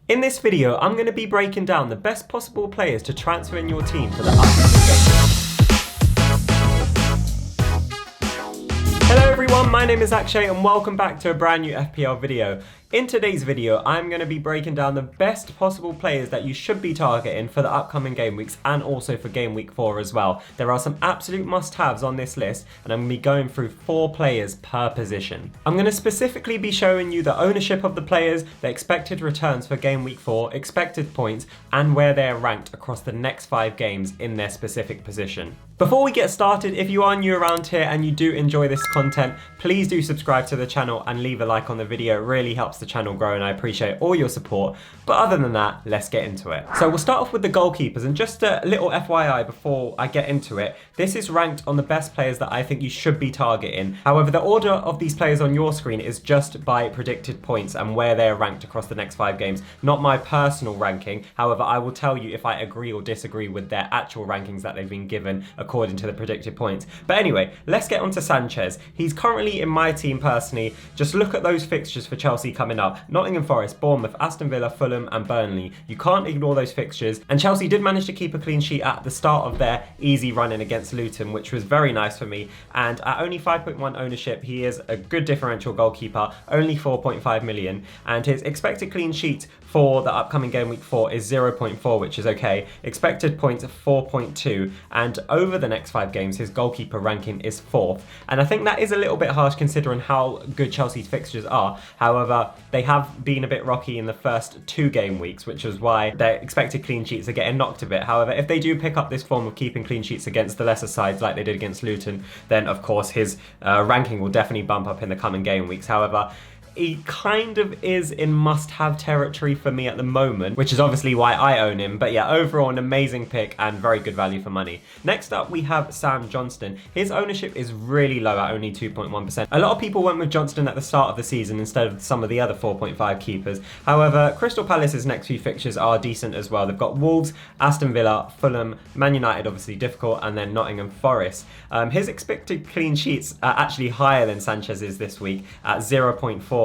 In this video, I'm going to be breaking down the best possible players to transfer in your team for the upcoming game. Hello everyone, my name is Akshay and welcome back to a brand new FPL video. In today's video, I'm going to be breaking down the best possible players that you should be targeting for the upcoming game weeks and also for game week 4 as well. There are some absolute must-haves on this list and I'm going to be going through 4 players per position. I'm going to specifically be showing you the ownership of the players, the expected returns for game week 4, expected points, and where they're ranked across the next 5 games in their specific position. Before we get started, if you are new around here and you do enjoy this content, please do subscribe to the channel and leave a like on the video. It really helps the channel grow and I appreciate all your support. But other than that, let's get into it. So we'll start off with the goalkeepers, and just a little FYI before I get into it, this is ranked on the best players that I think you should be targeting. However, the order of these players on your screen is just by predicted points and where they're ranked across the next 5 games, not my personal ranking. However, I will tell you if I agree or disagree with their actual rankings that they've been given according to the predicted points. But anyway, let's get on to Sanchez. He's currently in my team personally. Just look at those fixtures for Chelsea coming up. Nottingham Forest, Bournemouth, Aston Villa, Fulham and Burnley. You can't ignore those fixtures. And Chelsea did manage to keep a clean sheet at the start of their easy run-in against Luton, which was very nice for me. And at only 5.1 ownership, he is a good differential goalkeeper, only 4.5 million. And his expected clean sheet for the upcoming game week 4 is 0.4, which is okay. Expected points of 4.2. And over the next 5 games, his goalkeeper ranking is 4th. And I think that is a little bit harsh considering how good Chelsea's fixtures are. However, they have been a bit rocky in the first 2 game weeks, which is why their expected clean sheets are getting knocked a bit. However, if they do pick up this form of keeping clean sheets against the lesser sides like they did against Luton, then of course his ranking will definitely bump up in the coming game weeks. However, he kind of is in must-have territory for me at the moment, which is obviously why I own him. But yeah, overall an amazing pick and very good value for money. Next up, we have Sam Johnston. His ownership is really low at only 2.1%. A lot of people went with Johnston at the start of the season instead of some of the other 4.5 keepers. However, Crystal Palace's next few fixtures are decent as well. They've got Wolves, Aston Villa, Fulham, Man United obviously difficult, and then Nottingham Forest. His expected clean sheets are actually higher than Sanchez's this week at 0.44.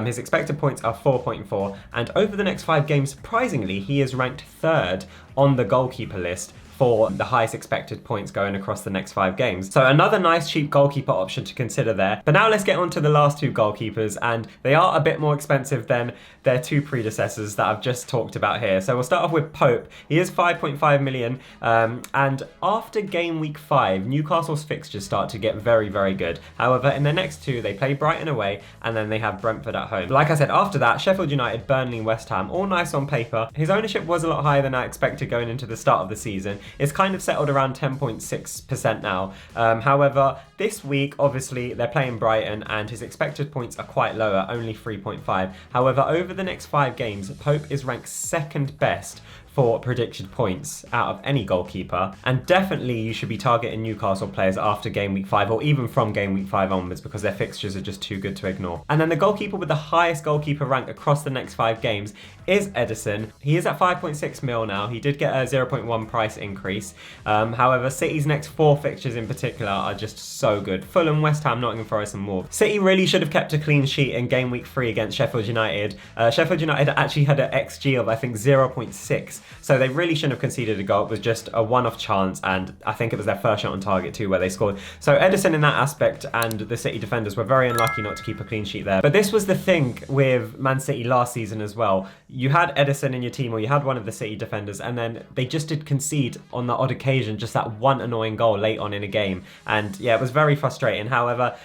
His expected points are 4.4, and over the next 5 games, surprisingly, he is ranked 3rd on the goalkeeper list for the highest expected points going across the next 5 games. So another nice cheap goalkeeper option to consider there. But now let's get on to the last 2 goalkeepers, and they are a bit more expensive than their 2 predecessors that I've just talked about here. So we'll start off with Pope. He is 5.5 million, and after game week 5, Newcastle's fixtures start to get very, very good. However, in the next 2, they play Brighton away, and then they have Brentford at home. Like I said, after that, Sheffield United, Burnley, West Ham, all nice on paper. His ownership was a lot higher than I expected going into the start of the season. It's kind of settled around 10.6% now. However, this week, obviously, they're playing Brighton and his expected points are quite low at only 3.5. However, over the next 5 games, Pope is ranked 2nd best for predicted points out of any goalkeeper, and definitely you should be targeting Newcastle players after game week 5 or even from game week 5 onwards because their fixtures are just too good to ignore. And then the goalkeeper with the highest goalkeeper rank across the next 5 games is Edison. He is at 5.6 mil now. He did get a 0.1 price increase. However, City's next 4 fixtures in particular are just so good. Fulham, West Ham, Nottingham Forest and Wolves. City really should have kept a clean sheet in game week 3 against Sheffield United. Sheffield United actually had an XG of I think 0.6. So they really shouldn't have conceded a goal. It was just a one-off chance, and I think it was their first shot on target too where they scored. So Edison in that aspect and the City defenders were very unlucky not to keep a clean sheet there. But this was the thing with Man City last season as well. You had Edison in your team or you had one of the City defenders, and then they just did concede on the odd occasion just that one annoying goal late on in a game. And yeah, it was very frustrating. However,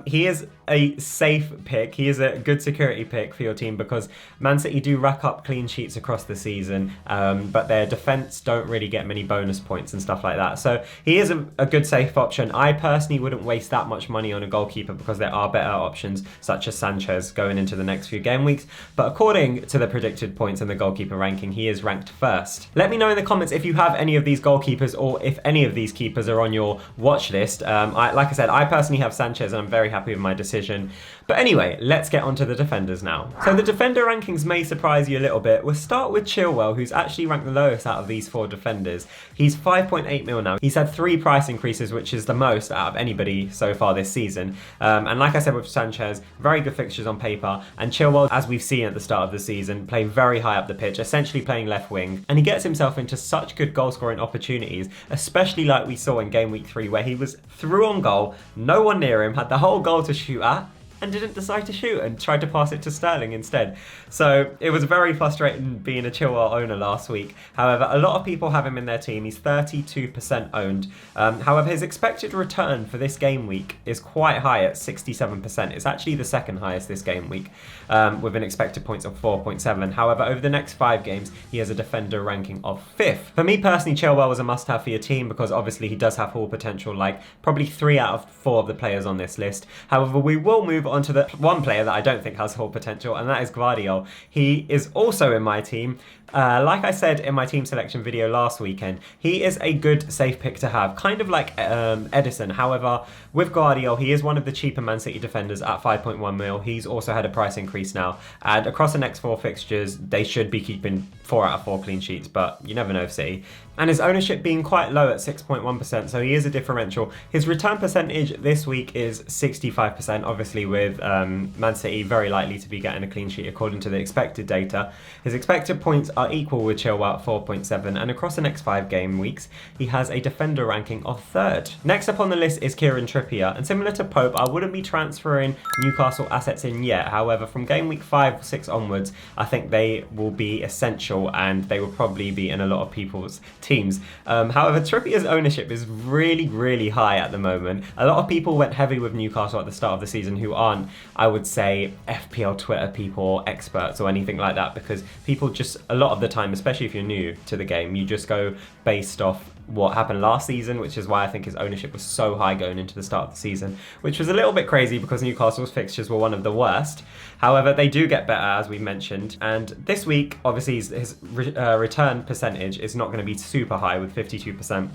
he is a safe pick. He is a good security pick for your team because Man City do rack up clean sheets across the season, but their defence don't really get many bonus points and stuff like that. So he is a good safe option. I personally wouldn't waste that much money on a goalkeeper because there are better options such as Sanchez going into the next few game weeks. But according to the predicted points in the goalkeeper ranking, he is ranked 1st. Let me know in the comments if you have any of these goalkeepers or if any of these keepers are on your watch list. Like I said, I personally have Sanchez and I'm very happy with my decision. decision. But anyway, let's get onto the defenders now. So the defender rankings may surprise you a little bit. We'll start with Chilwell, who's actually ranked the lowest out of these 4 defenders. He's 5.8 mil now. He's had 3 price increases, which is the most out of anybody so far this season. And like I said with Sanchez, very good fixtures on paper. And Chilwell, as we've seen at the start of the season, playing very high up the pitch, essentially playing left wing. And he gets himself into such good goal scoring opportunities, especially like we saw in game week 3, where he was through on goal, no one near him, had the whole goal to shoot at, and didn't decide to shoot and tried to pass it to Sterling instead. So it was very frustrating being a Chilwell owner last week. However, a lot of people have him in their team. He's 32% owned. However, his expected return for this game week is quite high at 67%. It's actually the second highest this game week, with an expected points of 4.7. However, over the next 5 games, he has a defender ranking of 5th. For me personally, Chilwell was a must-have for your team because obviously he does have full potential, like probably 3 out of 4 of the players on this list. However, we will move onto the one player that I don't think has full potential, and that is Gvardiol. He is also in my team. Like I said in my team selection video last weekend, he is a good safe pick to have, kind of like Edison. However, with Gvardiol, he is one of the cheaper Man City defenders at 5.1 mil. He's also had a price increase now, and across the next 4 fixtures, they should be keeping 4 out of 4 clean sheets, but you never know, City. And his ownership being quite low at 6.1%, so he is a differential. His return percentage this week is 65%, obviously with Man City very likely to be getting a clean sheet according to the expected data. His expected points are equal with Chilwell at 4.7, and across the next 5 game weeks, he has a defender ranking of 3rd. Next up on the list is Kieran Trippier, and similar to Pope, I wouldn't be transferring Newcastle assets in yet. However, from game week 5 or 6 onwards, I think they will be essential, and they will probably be in a lot of people's teams. However, Trippier's ownership is really high at the moment. A lot of people went heavy with Newcastle at the start of the season who aren't, I would say, FPL Twitter people, experts or anything like that, because people just, a lot of the time, especially if you're new to the game, you just go based off what happened last season, which is why I think his ownership was so high going into the start of the season, which was a little bit crazy because Newcastle's fixtures were one of the worst. However, they do get better, as we mentioned, and this week, obviously, his return percentage is not going to be super high with 52%.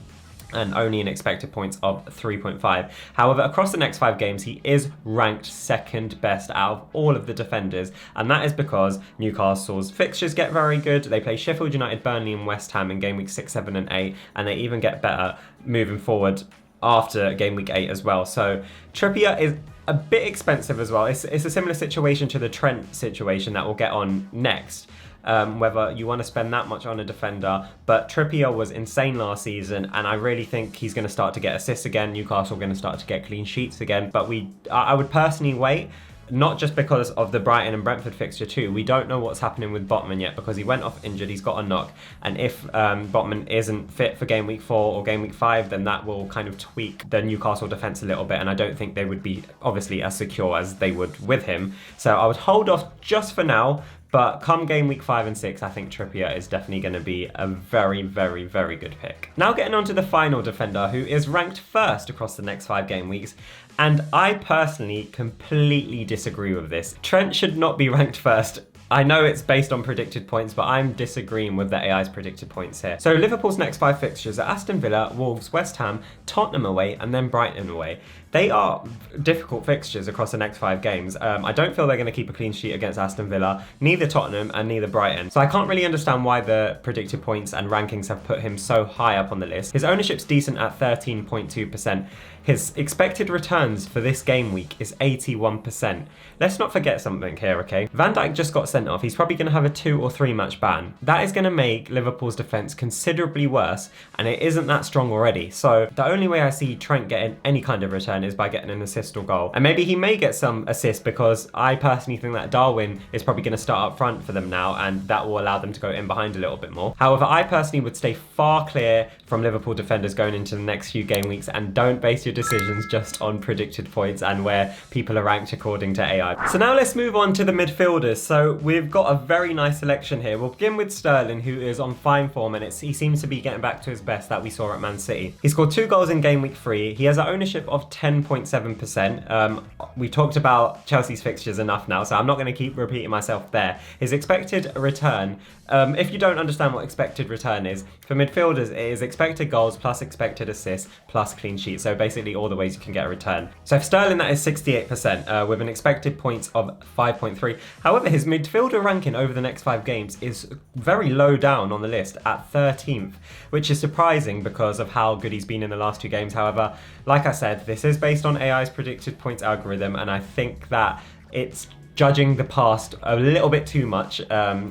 And only an expected points of 3.5. However, across the next 5 games, he is ranked 2nd best out of all of the defenders, and that is because Newcastle's fixtures get very good. They play Sheffield United, Burnley and West Ham in game week 6, 7 and 8, and they even get better moving forward after game week 8 as well. So Trippier is a bit expensive as well. It's a similar situation to the Trent situation that we'll get on next. Whether you want to spend that much on a defender, but Trippier was insane last season, and I really think he's going to start to get assists again. Newcastle are going to start to get clean sheets again, but I would personally wait. Not just because of the Brighton and Brentford fixture too. We don't know what's happening with Botman yet because he went off injured, he's got a knock. And if Botman isn't fit for game week 4 or game week 5, then that will kind of tweak the Newcastle defence a little bit. And I don't think they would be obviously as secure as they would with him. So I would hold off just for now. But come game week 5 and 6, I think Trippier is definitely going to be a very good pick. Now getting on to the final defender, who is ranked 1st across the next 5 game weeks. And I personally completely disagree with this. Trent should not be ranked 1st. I know it's based on predicted points, but I'm disagreeing with the AI's predicted points here. So Liverpool's next 5 fixtures are Aston Villa, Wolves, West Ham, Tottenham away, and then Brighton away. They are difficult fixtures across the next 5 games. I don't feel they're going to keep a clean sheet against Aston Villa, neither Tottenham and neither Brighton. So I can't really understand why the predicted points and rankings have put him so high up on the list. His ownership's decent at 13.2%. His expected returns for this game week is 81%. Let's not forget something here, okay? Van Dijk just got sent off. He's probably going to have a 2 or 3 match ban. That is going to make Liverpool's defence considerably worse, and it isn't that strong already. So the only way I see Trent getting any kind of return is by getting an assist or goal. And maybe he may get some assist because I personally think that Darwin is probably going to start up front for them now, and that will allow them to go in behind a little bit more. However, I personally would stay far clear from Liverpool defenders going into the next few game weeks, and don't base your decisions just on predicted points and where people are ranked according to AI. So now let's move on to the midfielders. So we've got a very nice selection here. We'll begin with Sterling, who is on fine form, and he seems to be getting back to his best that we saw at Man City. He scored 2 goals in game week 3. He has an ownership of 10.7%. We talked about Chelsea's fixtures enough now, so I'm not going to keep repeating myself there. His expected return, if you don't understand what expected return is, for midfielders, it is expected goals plus expected assists plus clean sheets. So basically all the ways you can get a return. So for Sterling, that is 68% with an expected points of 5.3. However, his midfielder ranking over the next 5 games is very low down on the list at 13th, which is surprising because of how good he's been in the last 2 games. However, like I said, this is based on AI's predicted points algorithm, and I think that it's judging the past a little bit too much,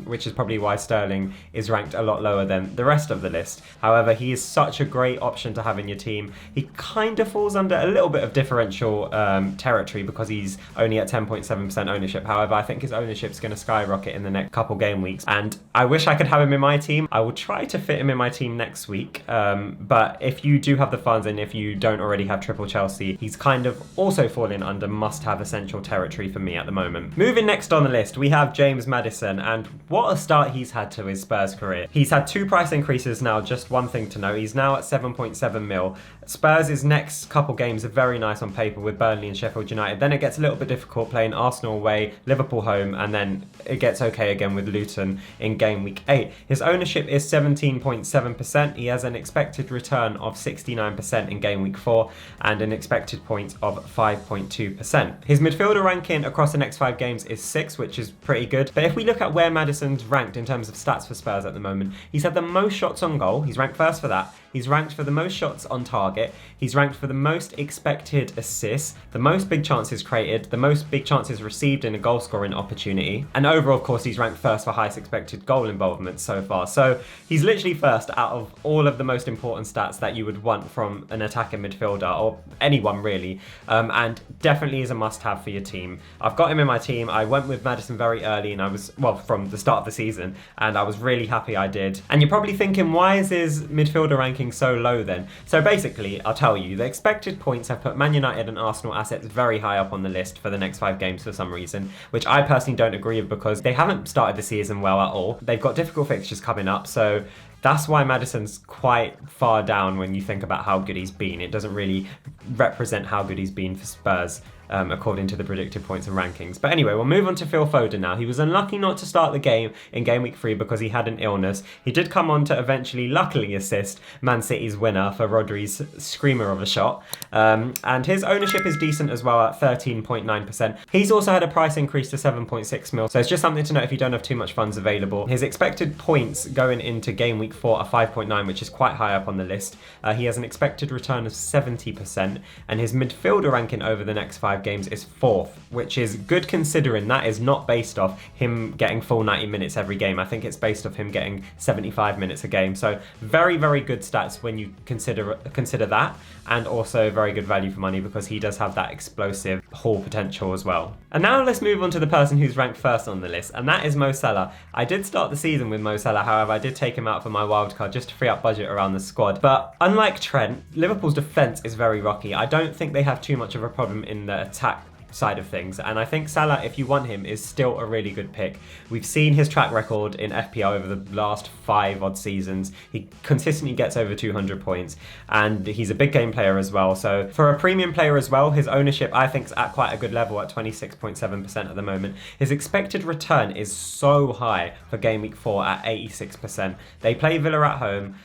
which is probably why Sterling is ranked a lot lower than the rest of the list. However, he is such a great option to have in your team. He kind of falls under a little bit of differential territory because he's only at 10.7% ownership. However, I think his ownership is going to skyrocket in the next couple game weeks, and I wish I could have him in my team. I will try to fit him in my team next week, but if you do have the funds and if you don't already have triple Chelsea, he's kind of also falling under must-have essential territory for me at the moment. Moving next on the list, we have James Maddison, and what a start he's had to his Spurs career. He's had 2 price increases now, just one thing to know. He's now at 7.7 mil. Spurs' next couple games are very nice on paper with Burnley and Sheffield United. Then it gets a little bit difficult playing Arsenal away, Liverpool home, and then it gets okay again with Luton in game week 8. His ownership is 17.7%. He has an expected return of 69% in game week 4 and an expected points of 5.2%. His midfielder ranking across the next 5 games is 6, which is pretty good. But if we look at where Maddison's ranked in terms of stats for Spurs at the moment, he's had the most shots on goal. He's ranked first for that. He's ranked for the most shots on target. He's ranked for the most expected assists, the most big chances created, the most big chances received in a goal scoring opportunity. And overall, of course, he's ranked first for highest expected goal involvement so far. So he's literally first out of all of the most important stats that you would want from an attacking midfielder or anyone really. And definitely is a must-have for your team. I've got him in my team. I went with Maddison very early and I was, well, from the start of the season, and I was really happy I did. And you're probably thinking, why is his midfielder ranking so low then? So basically, I'll tell you, the expected points have put Man United and Arsenal assets very high up on the list for the next 5 games for some reason, which I personally don't agree with because they haven't started the season well at all. They've got difficult fixtures coming up, so that's why Maddison's quite far down when you think about how good he's been. It doesn't really represent how good he's been for Spurs, according to the predicted points and rankings. But anyway, we'll move on to Phil Foden now. He was unlucky not to start the game in game week 3 because he had an illness. He did come on to eventually luckily assist Man City's winner for Rodri's screamer of a shot. And his ownership is decent as well at 13.9%. He's also had a price increase to 7.6 mil. So it's just something to note if you don't have too much funds available. His expected points going into game week 4 are 5.9, which is quite high up on the list. He has an expected return of 70%, and his midfielder ranking over the next 5 games is 4th, which is good considering that is not based off him getting full 90 minutes every game. I think it's based off him getting 75 minutes a game. So very, very good stats when you consider that, and also very good value for money because he does have that explosive haul potential as well. And now let's move on to the person who's ranked first on the list, and that is Mo Salah. I did start the season with Mo Salah, however, I did take him out for my wildcard just to free up budget around the squad. But unlike Trent, Liverpool's defence is very rocky. I don't think they have too much of a problem in the attack side of things, and I think Salah, if you want him, is still a really good pick. We've seen his track record in FPL over the last 5 odd seasons. He consistently gets over 200 points, and he's a big game player as well. So for a premium player as well, his ownership I think is at quite a good level at 26.7% at the moment. His expected return is so high for game week 4 at 86%. They play Villa at home.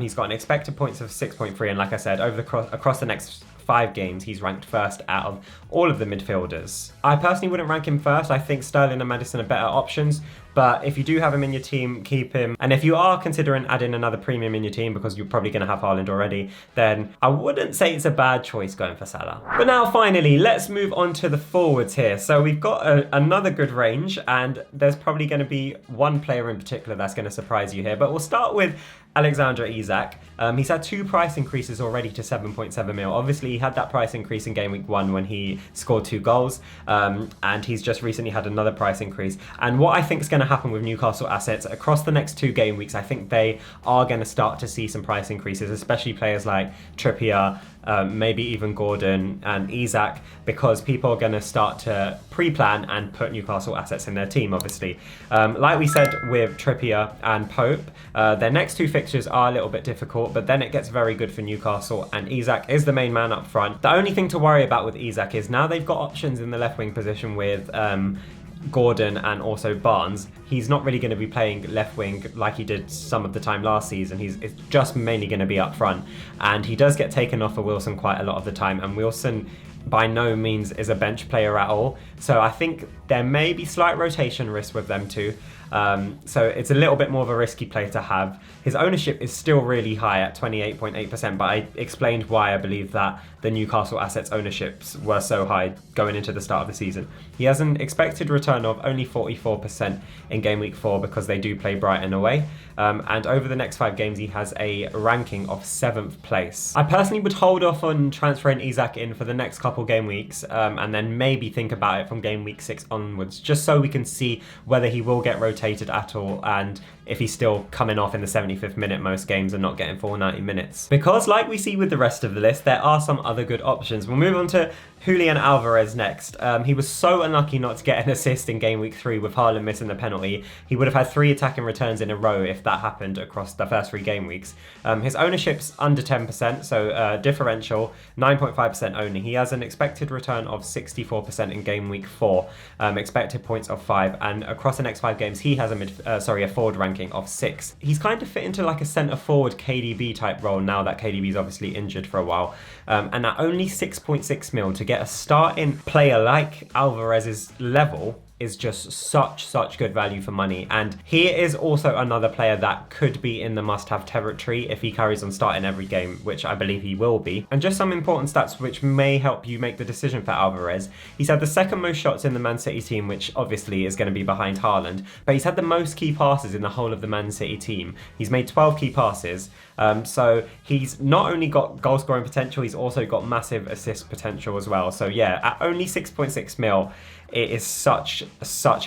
He's got an expected points of 6.3, and like I said, over across the next 5 games, he's ranked first out of all of the midfielders. I personally wouldn't rank him first. I think Sterling and Maddison are better options, but if you do have him in your team, keep him. And if you are considering adding another premium in your team because you're probably going to have Haaland already, then I wouldn't say it's a bad choice going for Salah. But now finally, let's move on to the forwards here. So we've got another good range, and there's probably going to be one player in particular that's going to surprise you here. But we'll start with Alexander Isak. He's had 2 price increases already to 7.7 mil. Obviously, he had that price increase in game week 1 when he scored 2 goals, and he's just recently had another price increase. And what I think is going to to happen with Newcastle assets across the next 2 game weeks. I think they are going to start to see some price increases, especially players like Trippier, maybe even Gordon and Isak, because people are going to start to pre-plan and put Newcastle assets in their team, obviously. Like we said with Trippier and Pope, their next 2 fixtures are a little bit difficult, but then it gets very good for Newcastle, and Isak is the main man up front. The only thing to worry about with Isak is now they've got options in the left wing position with Gordon and also Barnes. He's not really going to be playing left wing like he did some of the time last season. It's just mainly going to be up front, and he does get taken off for Wilson quite a lot of the time, and Wilson by no means is a bench player at all. So I think there may be slight rotation risk with them too. So it's a little bit more of a risky play to have. His ownership is still really high at 28.8%, but I explained why I believe that the Newcastle assets ownerships were so high going into the start of the season. He has an expected return of only 44% in game week 4 because they do play Brighton away. And over the next 5 games, he has a ranking of 7th place. I personally would hold off on transferring Isak in for the next couple game weeks, and then maybe think about it from game week 6 onwards, just so we can see whether he will get rotated at all and if he's still coming off in the 75th minute most games and not getting full 90 minutes. Because like we see with the rest of the list, there are some other good options. We'll move on to Julian Alvarez next. He was so unlucky not to get an assist in game week 3 with Haaland missing the penalty. He would have had 3 attacking returns in a row if that happened across the first 3 game weeks. His ownership's under 10%, so differential 9.5% only. He has an expected return of 64% in game week 4, expected points of 5, and across the next 5 games he has a forward ranking of 6. He's kind of fit into like a centre forward KDB type role now that KDB's obviously injured for a while, and at only 6.6 mil to get a starting player like Alvarez's level is just such good value for money. And he is also another player that could be in the must-have territory if he carries on starting every game, which I believe he will be. And just some important stats which may help you make the decision for Alvarez. He's had the 2nd most shots in the Man City team, which obviously is going to be behind Haaland, but he's had the most key passes in the whole of the Man City team. He's made 12 key passes, so he's not only got goal scoring potential, he's also got massive assist potential as well. So yeah, at only 6.6 mil, it is such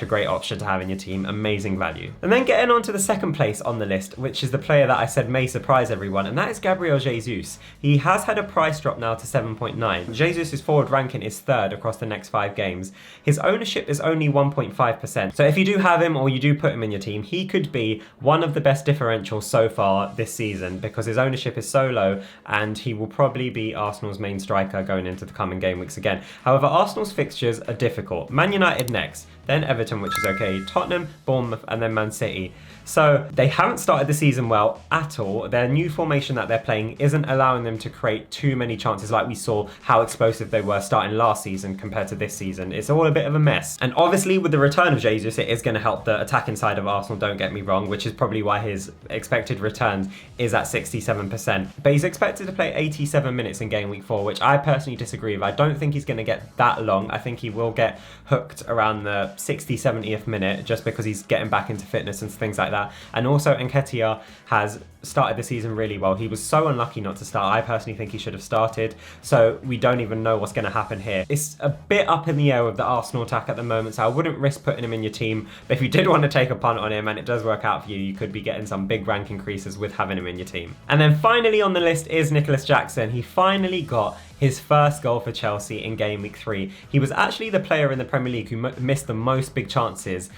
a great option to have in your team. Amazing value. And then getting on to the 2nd place on the list, which is the player that I said may surprise everyone, and that is Gabriel Jesus. He has had a price drop now to 7.9. Jesus' forward ranking is 3rd across the next 5 games. His ownership is only 1.5%. So if you do have him or you do put him in your team, he could be one of the best differentials so far this season because his ownership is so low, and he will probably be Arsenal's main striker going into the coming game weeks again. However, Arsenal's fixtures are difficult. Man United next, then Everton, which is okay, Tottenham, Bournemouth, and then Man City. So they haven't started the season well at all. Their new formation that they're playing isn't allowing them to create too many chances like we saw how explosive they were starting last season compared to this season. It's all a bit of a mess. And obviously with the return of Jesus, it is going to help the attacking side of Arsenal, don't get me wrong, which is probably why his expected returns is at 67%. But he's expected to play 87 minutes in game week 4, which I personally disagree with. I don't think he's going to get that long. I think he will get hooked around the 60, 70th minute just because he's getting back into fitness and things like that. And also Enquiries has started the season really well. He was so unlucky not to start. I personally think he should have started, so we don't even know what's going to happen here. It's a bit up in the air with the Arsenal attack at the moment, so I wouldn't risk putting him in your team, but if you did want to take a punt on him and it does work out for you, you could be getting some big rank increases with having him in your team. And then finally on the list is Nicholas Jackson. He finally got his first goal for Chelsea in game week 3. He was actually the player in the Premier League who missed the most big chances.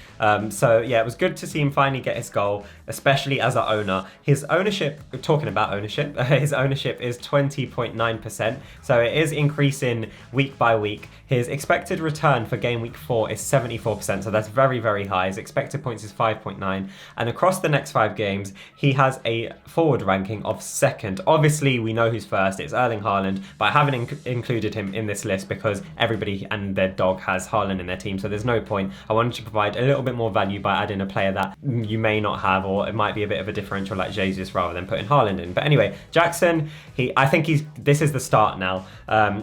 So yeah, it was good to see him finally get his goal, especially as an owner. His ownership, talking about ownership, his ownership is 20.9%. So it is increasing week by week. His expected return for game week 4 is 74%. So that's very high. His expected points is 5.9. And across the next 5 games, he has a forward ranking of 2nd. Obviously, we know who's first. It's Erling Haaland, but I haven't included him in this list because everybody and their dog has Haaland in their team, so there's no point. I wanted to provide a little bit more value by adding a player that you may not have, or it might be a bit of a differential like Jesus rather than putting Haaland in. But anyway, Jackson, I think this is the start now.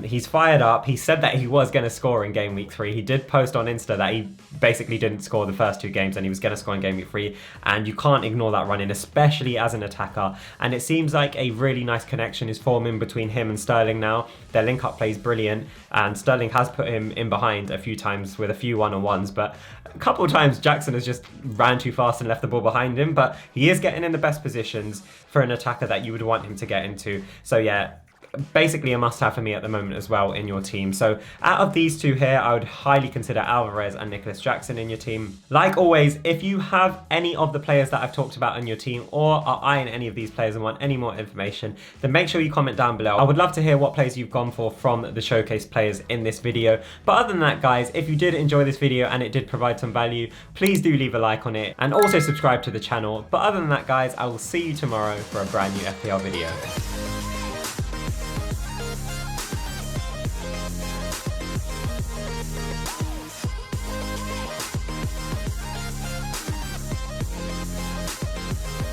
He's fired up. He said that he was going to score in game week 3. He did post on Insta that he basically didn't score the first 2 games and he was going to score in game week 3, and you can't ignore that run in, especially as an attacker. And it seems like a really nice connection is forming between him and Sterling now. Their link-up play is brilliant, and Sterling has put him in behind a few times with a few one-on-ones, but a couple of times Jackson has just ran too fast and left the ball behind him, but he is getting in the best positions for an attacker that you would want him to get into. So yeah, basically a must-have for me at the moment as well in your team. So out of these two here, I would highly consider Alvarez and Nicholas Jackson in your team. Like always, if you have any of the players that I've talked about in your team, or are eyeing any of these players and want any more information, then make sure you comment down below. I would love to hear what players you've gone for from the showcase players in this video. But other than that, guys, if you did enjoy this video and it did provide some value, please do leave a like on it and also subscribe to the channel. But other than that, guys, I will see you tomorrow for a brand new FPL video.